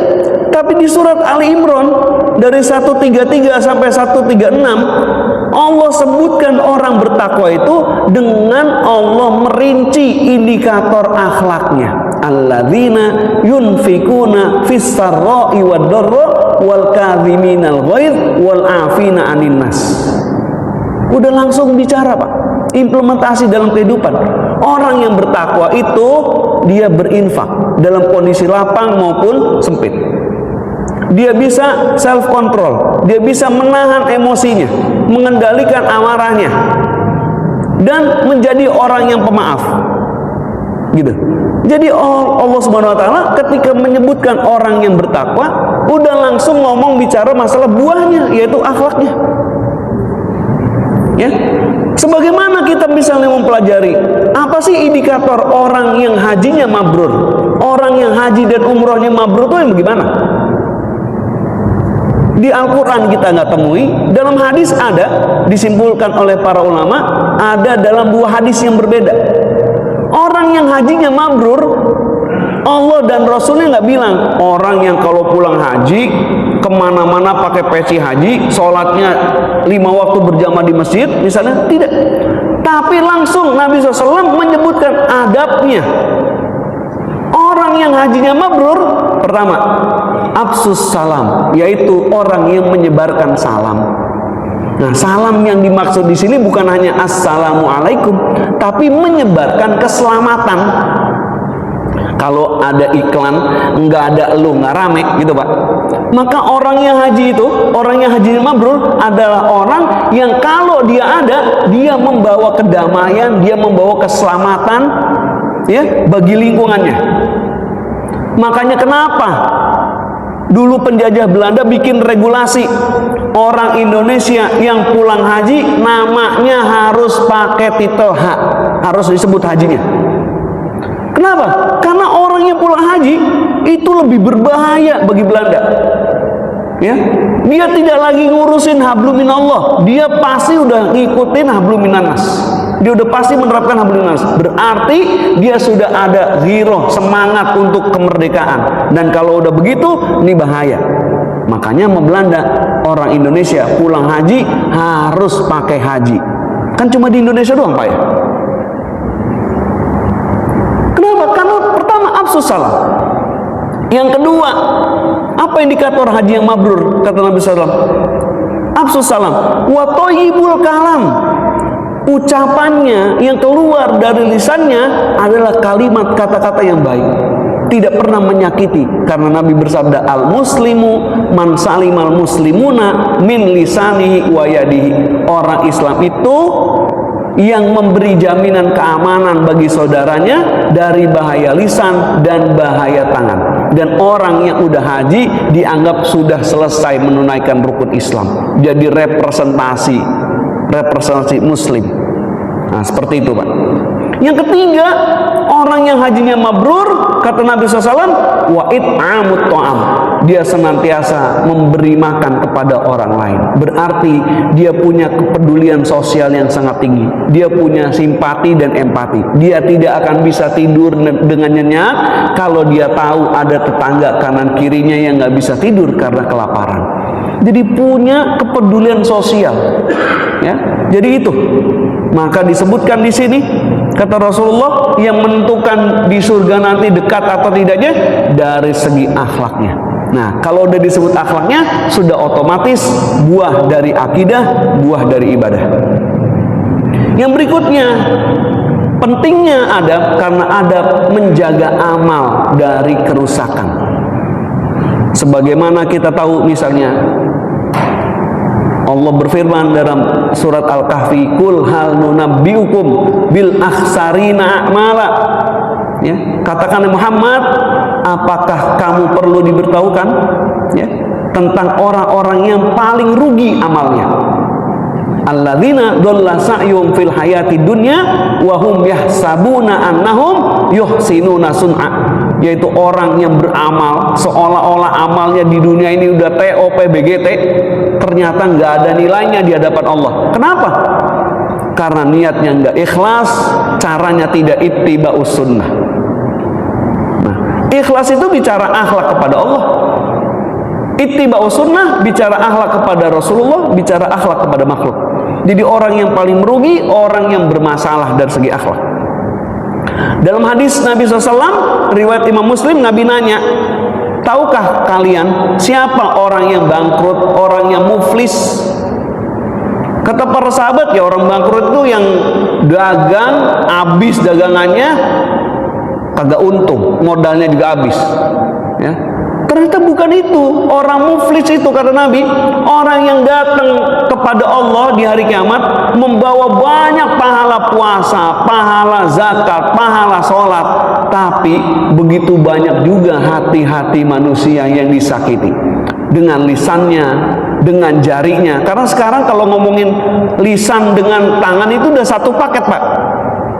Tapi di surat Ali Imran dari 133 sampai 136, Allah sebutkan orang bertakwa itu dengan Allah merinci indikator akhlaknya. Alladzina yunfikuna fis sarra'i wad dharra wal kadhiminal ghaidh wal 'afina 'anil nas. Udah langsung bicara, Pak. Implementasi dalam kehidupan. Orang yang bertakwa itu dia berinfak dalam kondisi lapang maupun sempit. Dia bisa self control, dia bisa menahan emosinya, mengendalikan amarahnya, dan menjadi orang yang pemaaf. Gitu. Jadi Allah Subhanahu wa taala ketika menyebutkan orang yang bertakwa, udah langsung ngomong bicara masalah buahnya, yaitu akhlaknya. Ya. Sebagaimana kita misalnya mempelajari apa sih indikator orang yang hajinya mabrur, orang yang haji dan umrohnya mabrur itu yang bagaimana? Di Al-Quran kita nggak temui, dalam hadis ada, disimpulkan oleh para ulama, ada dalam dua hadis yang berbeda. Orang yang hajinya mabrur, Allah dan Rasulnya nggak bilang orang yang kalau pulang haji kemana-mana pakai peci haji, sholatnya 5 waktu berjamaah di masjid misalnya, tidak. Tapi langsung Nabi SAW menyebutkan adabnya. Orang yang hajinya mabrur, pertama, afsus salam, yaitu orang yang menyebarkan salam. Nah, salam yang dimaksud di sini bukan hanya assalamualaikum, tapi menyebarkan keselamatan. Kalau ada iklan, nggak ada elu, nggak rame, gitu, Pak. Maka orang yang haji itu, orang yang haji mabrur adalah orang yang kalau dia ada, dia membawa kedamaian, dia membawa keselamatan, ya, bagi lingkungannya. Makanya kenapa dulu penjajah Belanda bikin regulasi orang Indonesia yang pulang haji namanya harus pakai titel H, harus disebut hajinya. Kenapa? Karena orang yang pulang haji itu lebih berbahaya bagi Belanda. Ya, dia tidak lagi ngurusin hablum minallah, dia pasti udah ngikutin hablum minannas. Dia udah pasti menerapkan hablum minannas. Berarti dia sudah ada ghirah, semangat untuk kemerdekaan. Dan kalau udah begitu, ini bahaya. Makanya Belanda, orang Indonesia pulang haji harus pakai haji. Kan cuma di Indonesia doang, Pak, ya? Kenapa? Karena pertama afsus salam. Yang kedua, Apa indikator haji yang mabrur? Kata Nabi SAW, Afsus salam wa thayyibul kalam. Ucapannya yang keluar dari lisannya adalah kalimat kata-kata yang baik, tidak pernah menyakiti. Karena Nabi bersabda, al muslimu man salimal muslimuna min lisanihi wa yadihi. Orang Islam itu yang memberi jaminan keamanan bagi saudaranya dari bahaya lisan dan bahaya tangan. Dan orang yang udah haji dianggap sudah selesai menunaikan rukun Islam, jadi representasi muslim. Nah, seperti itu, Pak. Yang ketiga, orang yang hajinya mabrur, kata Nabi SAW, wa it'amut ta'am. Dia senantiasa memberi makan kepada orang lain. Berarti dia punya kepedulian sosial yang sangat tinggi. Dia punya simpati dan empati. Dia tidak akan bisa tidur dengan nyenyak kalau dia tahu ada tetangga kanan kirinya yang nggak bisa tidur karena kelaparan. Jadi punya kepedulian sosial, ya. Jadi itu. Maka disebutkan di sini, kata Rasulullah, yang menentukan di surga nanti dekat atau tidaknya dari segi akhlaknya. Nah, kalau udah disebut akhlaknya, sudah otomatis buah dari akidah, buah dari ibadah. Yang berikutnya, pentingnya adab, karena adab menjaga amal dari kerusakan. Sebagaimana kita tahu, misalnya Allah berfirman dalam surat Al-Kahfi, "Qul hal nunabbiukum bil akhsarina a'mala." Ya, katakan Muhammad, apakah kamu perlu diberitahukan, ya, tentang orang-orang yang paling rugi amalnya? Alladzina dhalla sa'yuhum fil hayati dunya wa hum yahsabuna annahum yuhsinuna sun'a. Yaitu orang yang beramal seolah-olah amalnya di dunia ini udah TOP BGT, ternyata nggak ada nilainya di hadapan Allah. Kenapa? Karena niatnya nggak ikhlas, caranya tidak ittiba'us sunnah. Nah, ikhlas itu bicara akhlak kepada Allah. Ittiba'us sunnah bicara akhlak kepada Rasulullah, bicara akhlak kepada makhluk. Jadi orang yang paling merugi, orang yang bermasalah dari segi akhlak. Dalam hadis Nabi SAW, riwayat Imam Muslim, Nabi nanya, tahukah kalian siapa orang yang bangkrut, orang yang muflis? Kata para sahabat, ya orang bangkrut itu yang dagang, habis dagangannya, kagak untung, modalnya juga habis. Ya. Ternyata bukan itu. Orang muflis itu, kata Nabi, orang yang datang kepada Allah di hari kiamat membawa banyak pahala puasa, pahala zakat, pahala sholat, tapi begitu banyak juga hati-hati manusia yang disakiti dengan lisannya, dengan jarinya. Karena sekarang kalau ngomongin lisan dengan tangan itu udah satu paket, Pak.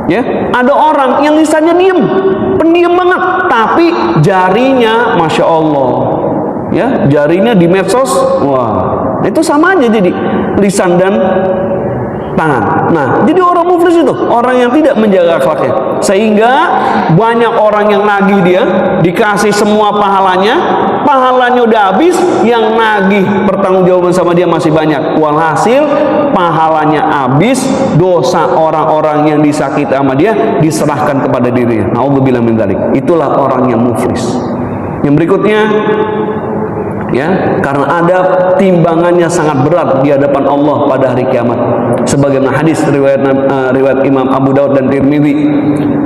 Ya, ada orang yang lisannya diem, pendiam banget, tapi jarinya, masya Allah, ya, jarinya di medsos, wah, itu sama aja jadi lisan dan tangan. Nah, jadi orang muflis itu orang yang tidak menjaga akhlaknya, sehingga banyak orang yang nagih dia, dikasih semua pahalanya udah habis, yang nagih pertanggungjawaban sama dia masih banyak. Walhasil pahalanya habis, dosa orang-orang yang disakiti sama dia diserahkan kepada dirinya. Nauzubillah min dzalik. Itulah orang yang muflis. Yang berikutnya, ya, karena adab timbangannya sangat berat di hadapan Allah pada hari kiamat. Sebagaimana hadis riwayat Imam Abu Daud dan Tirmidzi,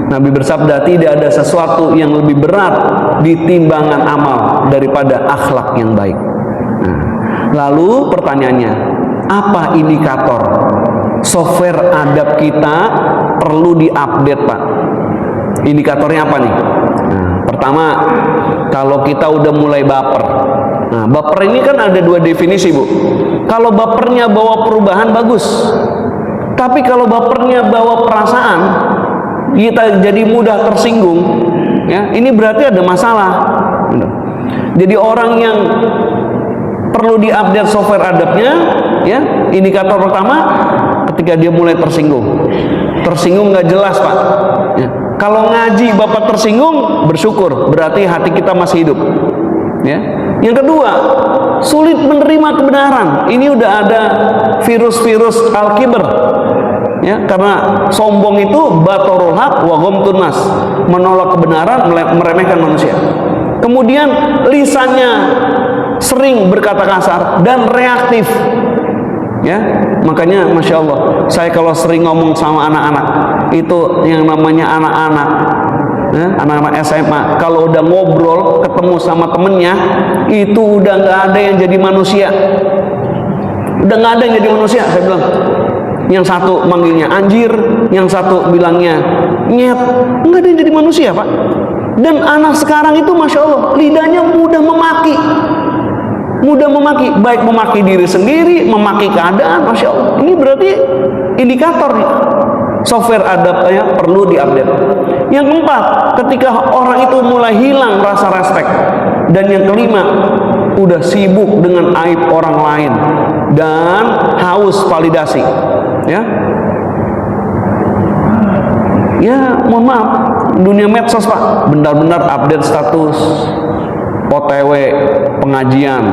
Nabi bersabda, tidak ada sesuatu yang lebih berat di timbangan amal daripada akhlak yang baik. Nah, lalu pertanyaannya, apa indikator software adab kita perlu diupdate, Pak? Indikatornya apa nih? Nah, pertama, kalau kita udah mulai baper. Nah, baper ini kan ada dua definisi, Bu. Kalau bapernya bawa perubahan, bagus. Tapi kalau bapernya bawa perasaan, kita jadi mudah tersinggung, ya, ini berarti ada masalah. Jadi orang yang perlu diupdate software adabnya, ya, indikator pertama, ketika dia mulai tersinggung nggak jelas, Pak. Ya. Kalau ngaji Bapak tersinggung, bersyukur, berarti hati kita masih hidup. Ya. Yang kedua, sulit menerima kebenaran. Ini udah ada virus-virus al-kibr. Ya, karena sombong itu batorul haq wa ghamtun nas, menolak kebenaran, meremehkan manusia. Kemudian lisannya sering berkata kasar dan reaktif. Ya, makanya Masya Allah, saya kalau sering ngomong sama anak-anak, itu yang namanya anak-anak, ya, anak-anak SMA, kalau udah ngobrol, ketemu sama temennya, itu udah nggak ada yang jadi manusia. Udah nggak ada yang jadi manusia, saya bilang. Yang satu manggilnya anjir, yang satu bilangnya nyet, nggak ada yang jadi manusia, Pak. Dan anak sekarang itu Masya Allah, lidahnya mudah memaki. Mudah memaki, baik memaki diri sendiri, memaki keadaan, Masya Allah. Ini berarti indikator nih. Software adabnya perlu diupdate. Yang keempat, ketika orang itu mulai hilang rasa respect. Dan yang kelima, udah sibuk dengan aib orang lain dan haus validasi. Ya, mohon maaf, dunia medsos Pak, benar-benar update status, OTW pengajian,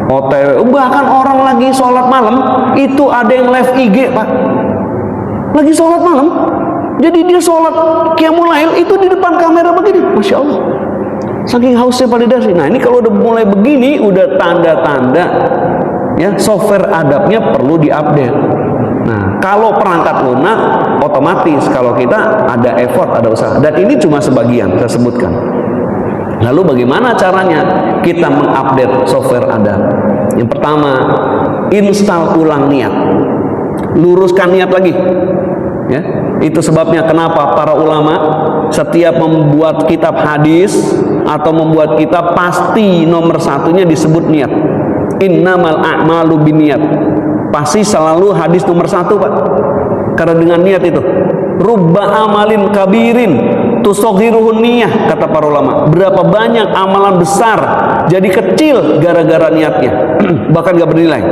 OTW, bahkan orang lagi sholat malam itu ada yang live IG Pak, lagi sholat malam, jadi dia sholat qiyamul lail itu di depan kamera begini, Masya Allah, saking hausnya validasi. Nah ini kalau udah mulai begini, udah tanda-tanda ya software adabnya perlu diupdate. Nah, kalau perangkat lunak, otomatis kalau kita ada effort, ada usaha. Dan ini cuma sebagian saya sebutkan. Lalu bagaimana caranya kita mengupdate software adab? Yang pertama, install ulang niat. Luruskan niat lagi. Ya, itu sebabnya kenapa para ulama setiap membuat kitab hadis atau membuat kitab pasti nomor satunya disebut niat. Innamal a'malu binniyat. Pasti selalu hadis nomor satu Pak, karena dengan niat itu rubba amalin kabirin tusoghiruhun niyah, kata para ulama. Berapa banyak amalan besar jadi kecil gara-gara niatnya, bahkan gak bernilai.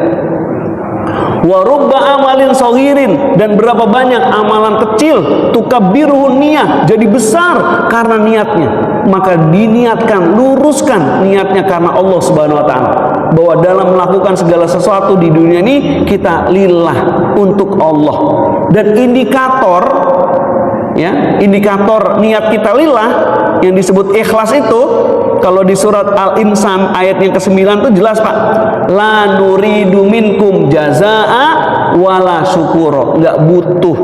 Wa rubba amalin soghirin, dan berapa banyak amalan kecil tukabbiruhun niyah, jadi besar karena niatnya. Maka diniatkan, luruskan niatnya karena Allah Subhanahu wa taala, bahwa dalam melakukan segala sesuatu di dunia ini kita lillah, untuk Allah. Dan indikator ya, indikator niat kita lillah yang disebut ikhlas itu, kalau di surat Al-Insan ayat yang ke-9 itu jelas Pak, la nuridu minkum jazaa wala syukuro, nggak butuh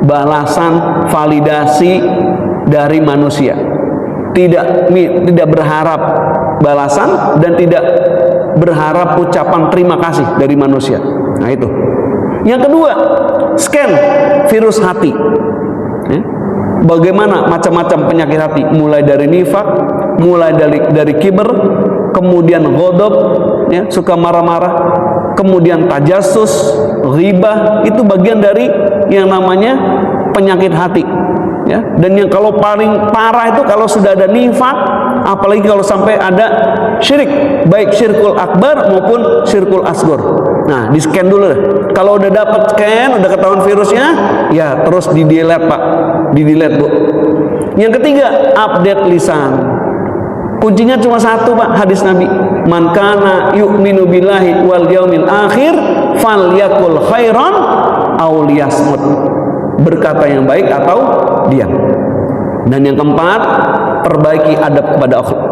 balasan validasi dari manusia, tidak berharap balasan dan tidak berharap ucapan terima kasih dari manusia. Nah itu. Yang kedua, scan virus hati. Bagaimana macam-macam penyakit hati, mulai dari nifak, mulai dari kiber, kemudian ghadab, ya, suka marah-marah, kemudian tajassus, ghibah, itu bagian dari yang namanya penyakit hati. Ya, dan yang kalau paling parah itu kalau sudah ada nifak, apalagi kalau sampai ada syirik, baik syirkul akbar maupun syirkul asghar. Nah, di scan dulu deh. Kalau udah dapat scan, udah ketahuan virusnya, ya terus di delete Pak, di delete Bu. Yang ketiga, update lisan. Kuncinya cuma satu Pak, hadis Nabi, man kana yu'minu billahi wal yaumil akhir falyakul khairan aw liyasmut, berkata yang baik atau diam. Dan yang keempat, perbaiki adab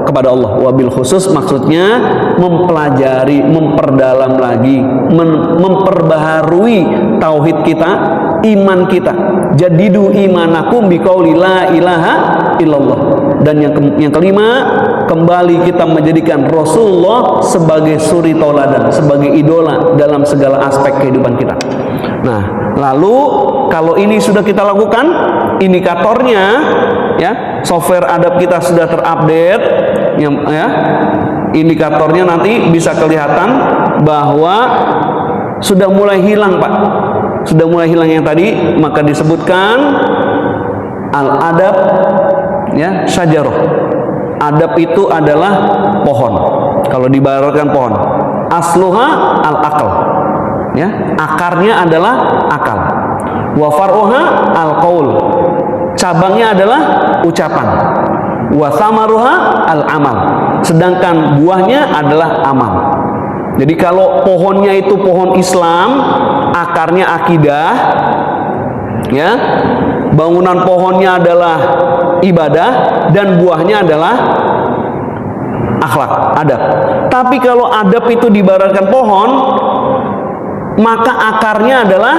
kepada Allah. Wabil khusus maksudnya mempelajari, memperdalam lagi, memperbaharui tauhid kita, iman kita. Jadidu imanakum biqauli la ilaha illallah. Dan yang kelima, kembali kita menjadikan Rasulullah sebagai suri tauladan, sebagai idola dalam segala aspek kehidupan kita. Nah, lalu kalau ini sudah kita lakukan, indikatornya ya, software adab kita sudah terupdate ya, indikatornya nanti bisa kelihatan bahwa sudah mulai hilang Pak, sudah mulai hilang yang tadi, maka disebutkan al-adab ya, syajarah. Adab itu adalah pohon, kalau dibaratkan pohon, asluha al-aql ya, akarnya adalah akal, wa far'uha al-qaul, cabangnya adalah ucapan, wa samaruha al-amal, sedangkan buahnya adalah amal. Jadi kalau pohonnya itu pohon Islam, akarnya akidah ya, bangunan pohonnya adalah ibadah, dan buahnya adalah akhlak, adab. Tapi kalau adab itu diibaratkan pohon, maka akarnya adalah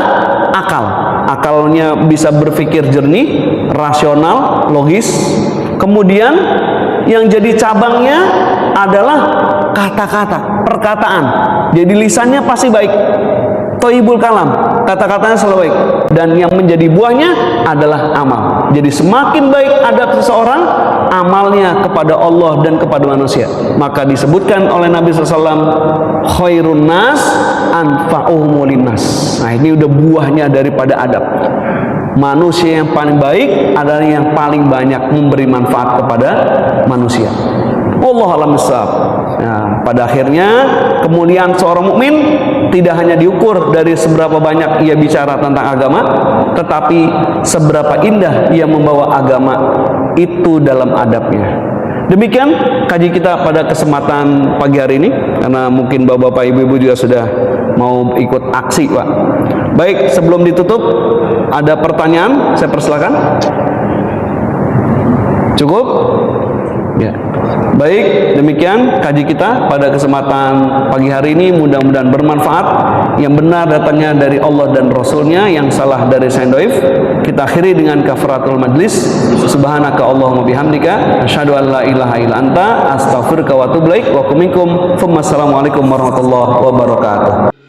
akal. Akalnya bisa berpikir jernih, rasional, logis. Kemudian yang jadi cabangnya adalah kata-kata, perkataan. Jadi lisannya pasti baik, thayyibul kalam, kata-katanya selalu baik. Dan yang menjadi buahnya adalah amal. Jadi semakin baik adab seseorang, amalnya kepada Allah dan kepada manusia. Maka disebutkan oleh Nabi SAW, khairun nas anfa'uhum linnas. Nah, ini udah buahnya daripada adab. Manusia yang paling baik adalah yang paling banyak memberi manfaat kepada manusia. Wallahu a'lam bishawab. Nah, pada akhirnya kemuliaan seorang mukmin tidak hanya diukur dari seberapa banyak ia bicara tentang agama, tetapi seberapa indah ia membawa agama itu dalam adabnya. Demikian kaji kita pada kesempatan pagi hari ini, karena mungkin bapak-bapak, ibu-ibu juga sudah mau ikut aksi, Pak. Baik, sebelum ditutup, ada pertanyaan, saya persilakan. Cukup? Ya. Baik, demikian kaji kita pada kesempatan pagi hari ini. Mudah-mudahan bermanfaat. Yang benar datangnya dari Allah dan Rasulnya, yang salah dari saya Doif. Kita akhiri dengan kafaratul majlis. Subhanaka Allahumma bihamdika, asyhadu an la ilaha illa anta, astaghfiruka wa atubu ilaik. Wa kum minkum. Assalamualaikum warahmatullahi wabarakatuh.